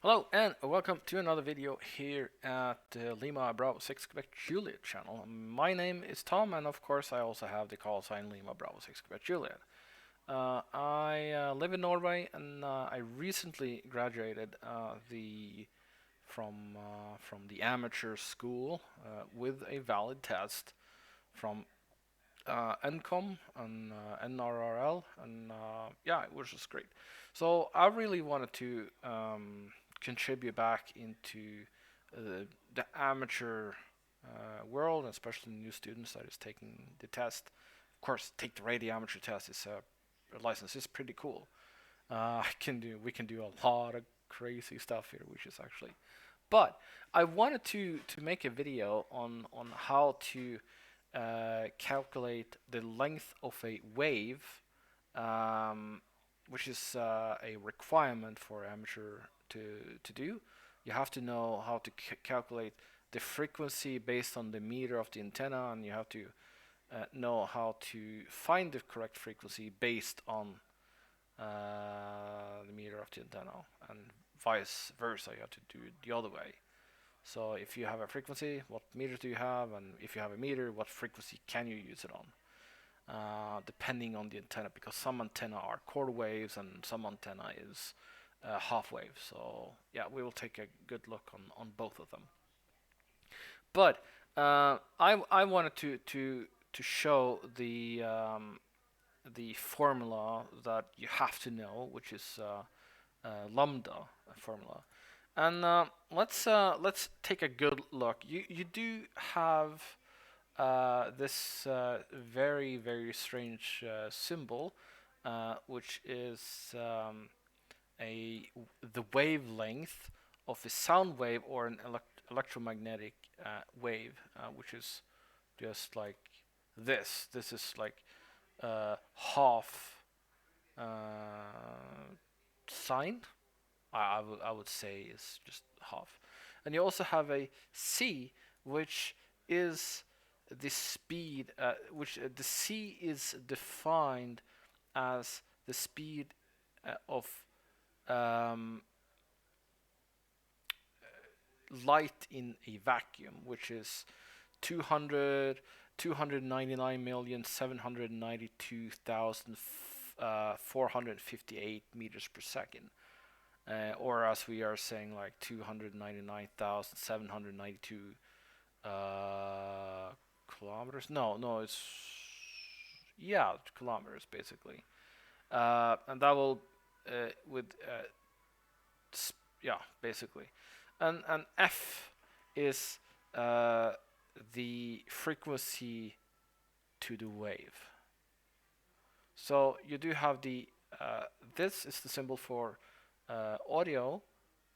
Hello and welcome to another video here at the Lima Bravo 6 Quebec Juliet channel. My name is Tom, and of course I also have the call sign Lima Bravo 6 Quebec Juliet. I live in Norway, and I recently graduated from the amateur school with a valid test from NCOM and NRRL, and yeah, it was just great. So I really wanted to contribute back into the amateur world, especially new students that is taking the test. Of course, take the radio amateur test. Is a license is pretty cool. We can do a lot of crazy stuff here, which is actually. But I wanted to make a video on how to calculate the length of a wave, which is a requirement for amateur to do. You have to know how to calculate the frequency based on the meter of the antenna, and you have to know how to find the correct frequency based on the meter of the antenna, and vice versa. You have to do it the other way. So if you have a frequency, what meter do you have? And if you have a meter, what frequency can you use it on? Depending on the antenna, because some antenna are quarter waves and some antenna is half wave. So yeah, we will take a good look on both of them. But I wanted to show the formula that you have to know, which is Lambda formula. And let's take a good look. You do have this very strange symbol, which is a the wavelength of a sound wave or an electromagnetic wave, which is just like this. This is like half sine. I would say is just half. And you also have a c, which is the speed, which the c is defined as the speed of um, light in a vacuum, which is 299,792,458 meters per second. Or as we are saying, like 299,792 kilometers. No, it's kilometers basically. And that will with basically, and f is the frequency to the wave. So you do have the this is the symbol for audio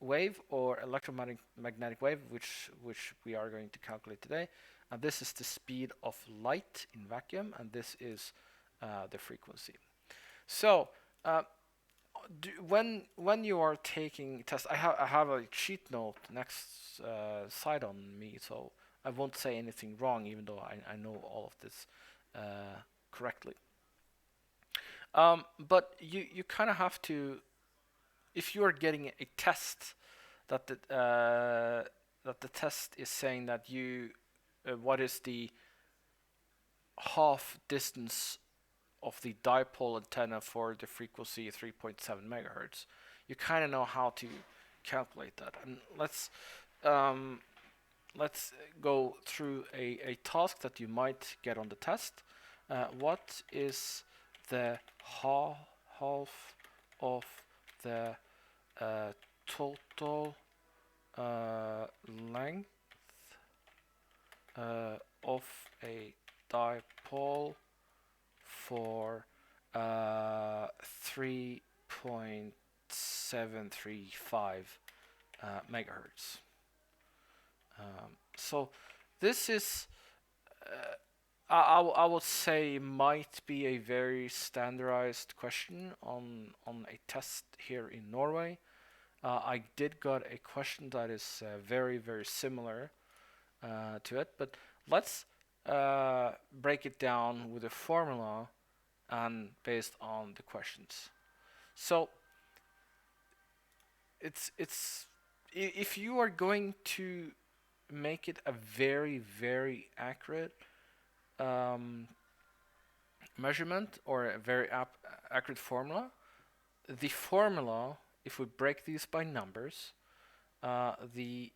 wave or electromagnetic wave, which we are going to calculate today. And this is the speed of light in vacuum, and this is the frequency. So when you are taking tests, I have a sheet note next side on me, so I won't say anything wrong, even though I know all of this correctly. But you kind of have to, if you are getting a test that the test is saying that you what is the half distance of the dipole antenna for the frequency 3.7 megahertz, you kind of know how to calculate that. And let's go through a task that you might get on the test. What is the half of the total length of a dipole for 3.735 megahertz. So this is I would say might be a very standardized question on a test here in Norway. I did got a question that is very similar to it, but let's break it down with a formula and based on the questions. So it's if you are going to make it a very, very accurate um, measurement or a very accurate formula, the formula, if we break these by numbers, the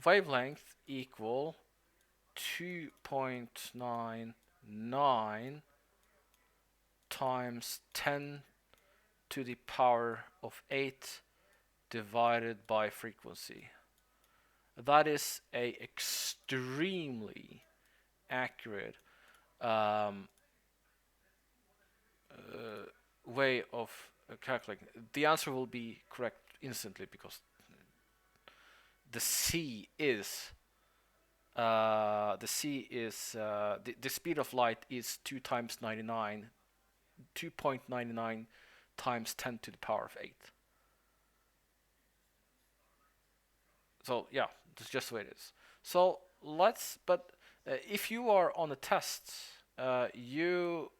wavelength equal 2.99 times 10 to the power of 8 divided by frequency. That is a extremely accurate um, way of calculating. The answer will be correct instantly because the c is the speed of light is 2.99 times 10 to the power of 8. So yeah, that's just the way it is. So if you are on a test, you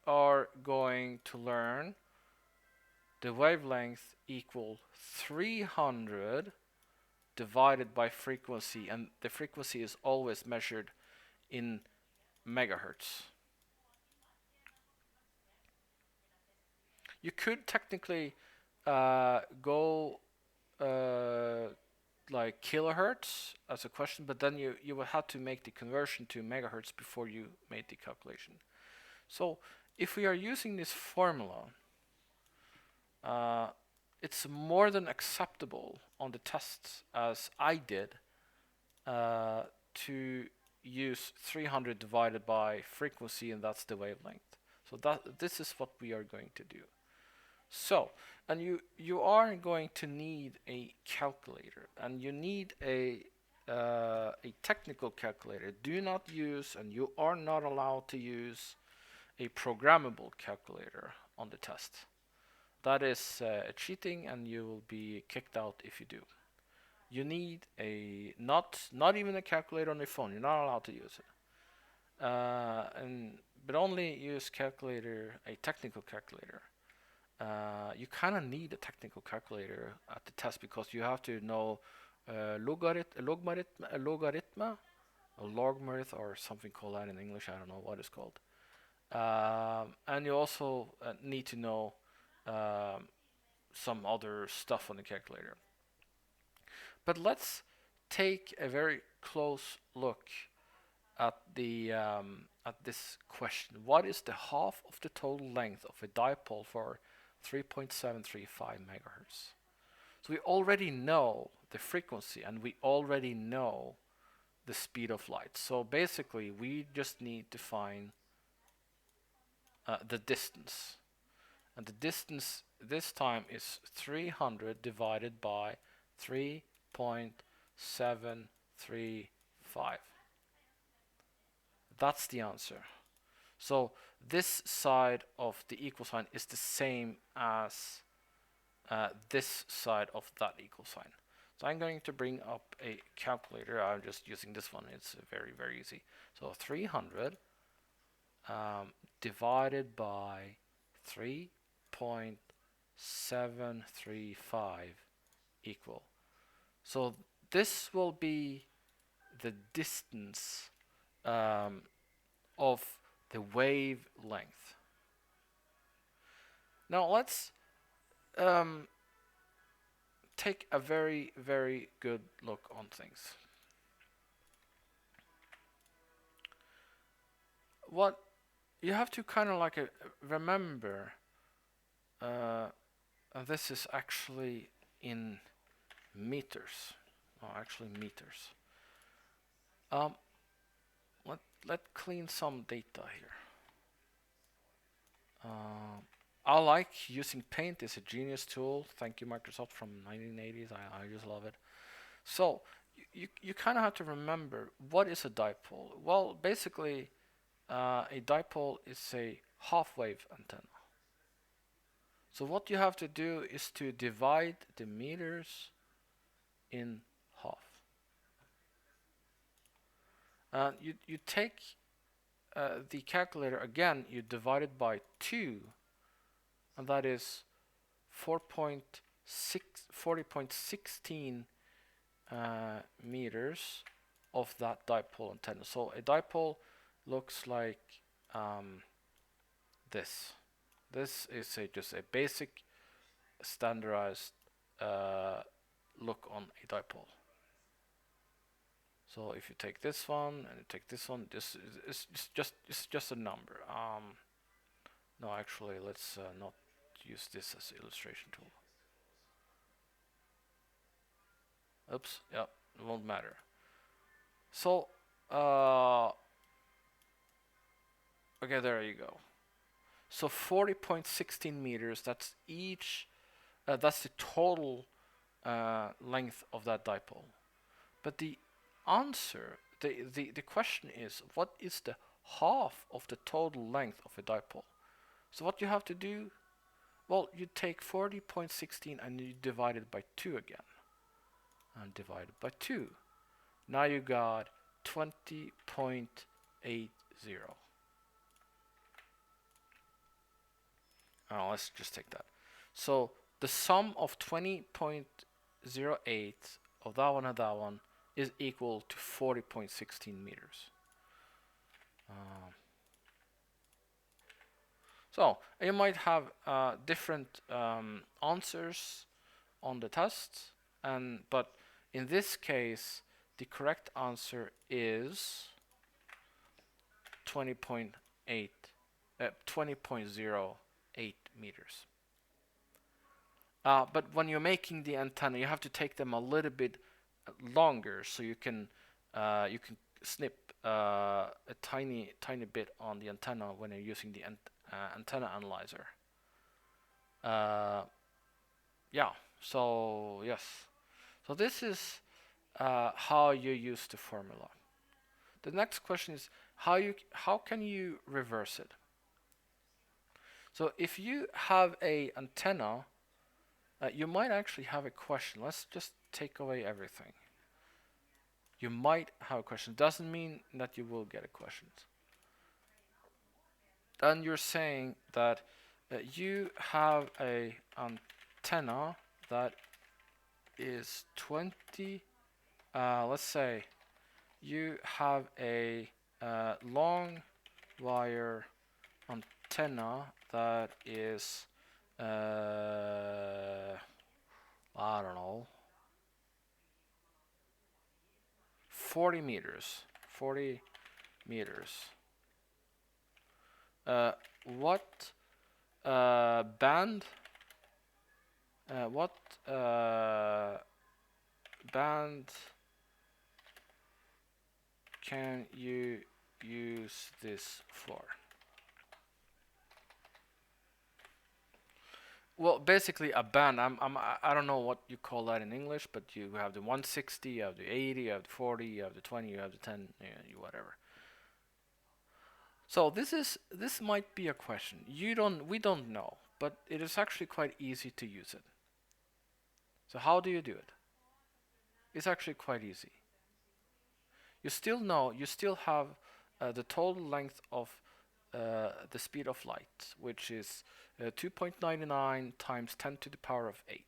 are going to learn the wavelength equal 300 divided by frequency, and the frequency is always measured in megahertz. You could technically go like kilohertz as a question, but then you would have to make the conversion to megahertz before you made the calculation. So if we are using this formula, it's more than acceptable on the tests, as I did, to use 300 divided by frequency, and that's the wavelength. So this is what we are going to do. So, and you are going to need a calculator, and you need a technical calculator. Do not use, and you are not allowed to use, a programmable calculator on the test. That is cheating, and you will be kicked out if you do. You need a not even a calculator on your phone. You're not allowed to use it. But only use a technical calculator. You kind of need a technical calculator at the test because you have to know logarithm, or something called that in English. I don't know what it's called. And you also need to know some other stuff on the calculator. But let's take a very close look at this question. What is the half of the total length of a dipole for 3.735 megahertz? So we already know the frequency, and we already know the speed of light. So basically, we just need to find the distance. And the distance this time is 300 divided by 3.735. That's the answer. So this side of the equal sign is the same as this side of that equal sign. So I'm going to bring up a calculator. I'm just using this one. It's very, very easy. So 300 divided by 3.735 equal. So this will be the distance of the wavelength. Now let's take a very, very good look on things. What you have to kind of like remember, this is actually in meters. Oh, actually meters. Let's clean some data here. I like using Paint. It's a genius tool. Thank you, Microsoft, from 1980s. I just love it. So you kind of have to remember, what is a dipole? Well, basically, a dipole is a half-wave antenna. So what you have to do is to divide the meters in half. You take the calculator again, you divide it by 2, and that is 4.8 40.16 meters of that dipole antenna. So a dipole looks like this. This is just a basic standardized look on a dipole. So if you take this one and you take this one, this is it's just a number. No, actually, let's not use this as illustration tool. Oops, yeah, it won't matter. So, okay, there you go. So 40.16 meters, that's that's the total length of that dipole. But the answer, the question is, what is the half of the total length of a dipole? So what you have to do, well, you take 40.16 and you divide it by 2 again. And divide it by 2. Now you got 20.80. Let's just take that. So the sum of 20.08 of that one and that one is equal to 40.16 meters. So you might have different answers on the test, but in this case, the correct answer is 20.08 meters. But when you're making the antenna, you have to take them a little bit longer, so you can snip a tiny bit on the antenna when you're using the antenna analyzer. Yeah. So yes. So this is how you use the formula. The next question is how can you reverse it? So if you have a antenna, you might actually have a question. Let's just take away everything. You might have a question. Doesn't mean that you will get a question. Then you're saying that you have a antenna that is 20. Let's say you have a long wire antenna that is I don't know, 40 meters. 40 meters. What band? What band can you use this for? Well, basically a band. I don't know what you call that in English, but you have the 160, you have the 80, you have the 40, you have the 20, you have the 10, whatever. So this might be a question. We don't know, but it is actually quite easy to use it. So how do you do it? It's actually quite easy. You still have the total length of the speed of light, which is 2.99 times 10 to the power of 8.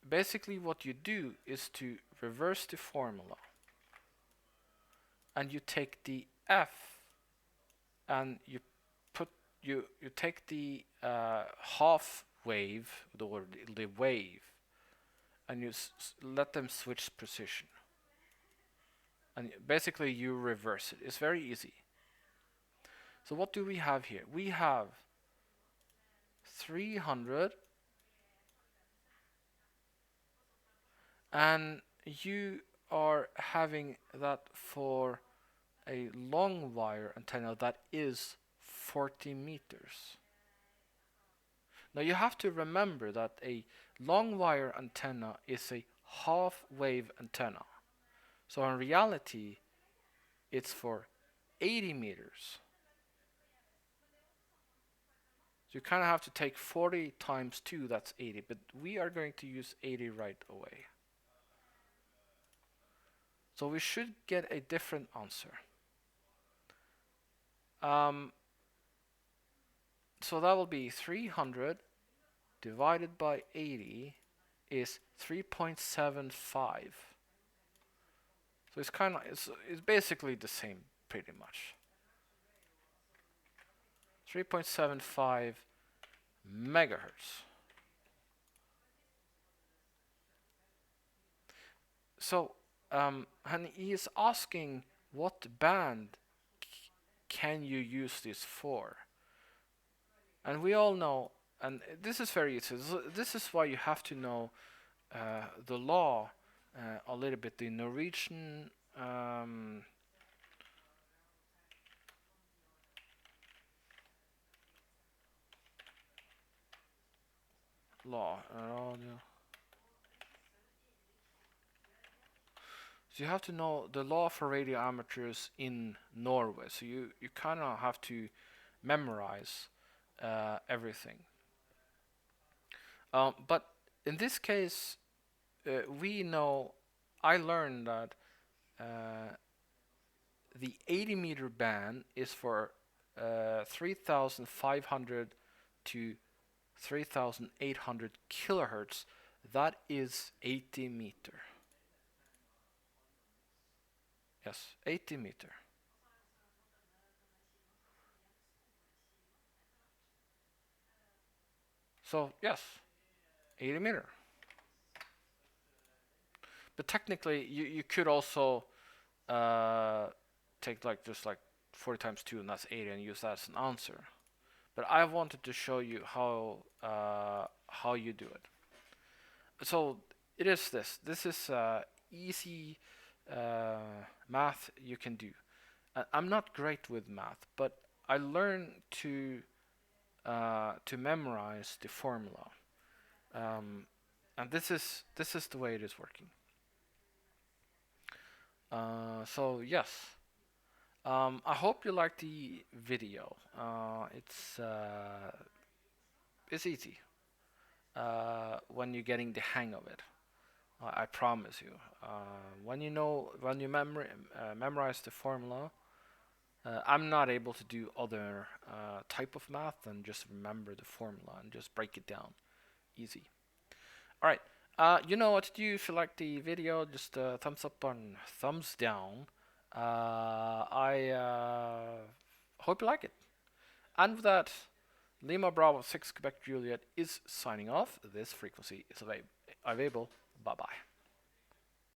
Basically what you do is to reverse the formula, and you take the f and you take the half wave, or the wave, and you let them switch position, and basically you reverse it. It's very easy. So what do we have here? We have 300, and you are having that for a long wire antenna that is 40 meters. Now you have to remember that a long wire antenna is a half wave antenna. So in reality, it's for 80 meters. So you kind of have to take 40 times 2, that's 80. But we are going to use 80 right away. So we should get a different answer. So that will be 300 divided by 80 is 3.75. So it's basically the same pretty much. 3.75 megahertz. So and he is asking what band can you use this for? And we all know, and this is very easy. This is why you have to know the law a little bit. The Norwegian law. So you have to know the law for radio amateurs in Norway. So you kind of have to memorize everything. But in this case, we know. I learned that the 80 meter band is for 3,500 to 3,800 kilohertz. That is 80 meter. Yes, 80 meter. So yes, 80 meter. But technically, you could also take just like 40 times 2, and that's 80, and use that as an answer. But I wanted to show you how you do it. So it is this. This is easy math you can do. I'm not great with math, but I learned to memorize the formula, and this is the way it is working. So yes, I hope you like the video. It's easy when you're getting the hang of it. I promise you. When you memorize the formula, I'm not able to do other type of math than just remember the formula and just break it down. Easy. All right. You know what to do. If you like the video, just thumbs up or thumbs down. I hope you like it. And with that, Lima Bravo 6 Quebec Juliet is signing off. This frequency is available. Bye bye.